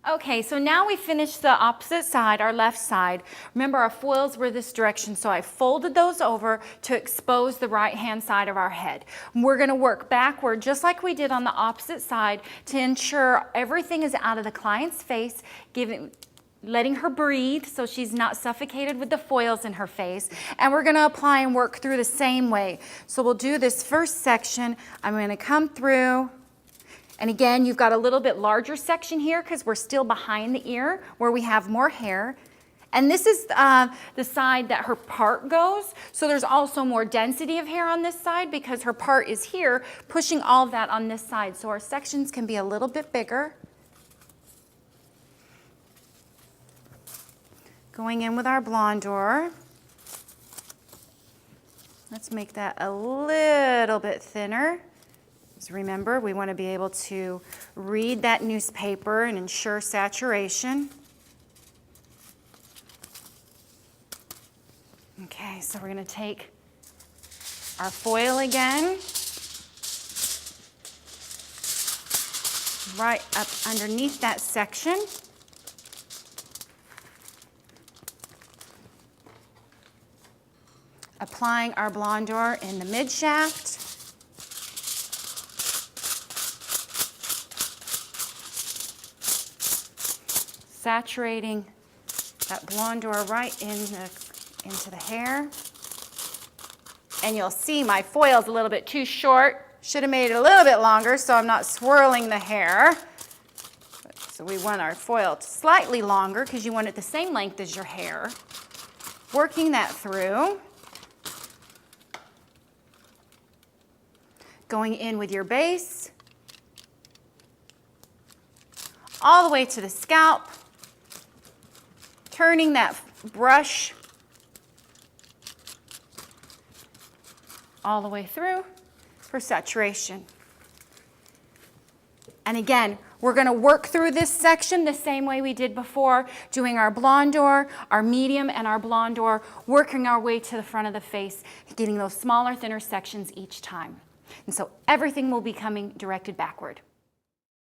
Okay, so now we finished the opposite side, our left side. Remember, our foils were this direction, so I folded those over to expose the right-hand side of our head. We're gonna work backward, just like we did on the opposite side, to ensure everything is out of the client's face, letting her breathe so she's not suffocated with the foils in her face. And we're gonna apply and work through the same way. So we'll do this first section. I'm gonna come through. And again, you've got a little bit larger section here because we're still behind the ear where we have more hair. And this is the side that her part goes. So there's also more density of hair on this side because her part is here, pushing all of that on this side. So our sections can be a little bit bigger. Going in with our blondoir. Let's make that a little bit thinner. Remember, we want to be able to read that newspaper and ensure saturation. Okay, so we're going to take our foil again, right up underneath that section. Applying our blondoir in the mid shaft. Saturating that blondoir right into the hair. And you'll see my foil's a little bit too short. Should have made it a little bit longer so I'm not swirling the hair. So we want our foil slightly longer because you want it the same length as your hair. Working that through. Going in with your base. All the way to the scalp. Turning that brush all the way through for saturation. And again, we're going to work through this section the same way we did before, doing our blondoir, our medium, and our blondoir, working our way to the front of the face, getting those smaller, thinner sections each time. And so everything will be coming directed backward.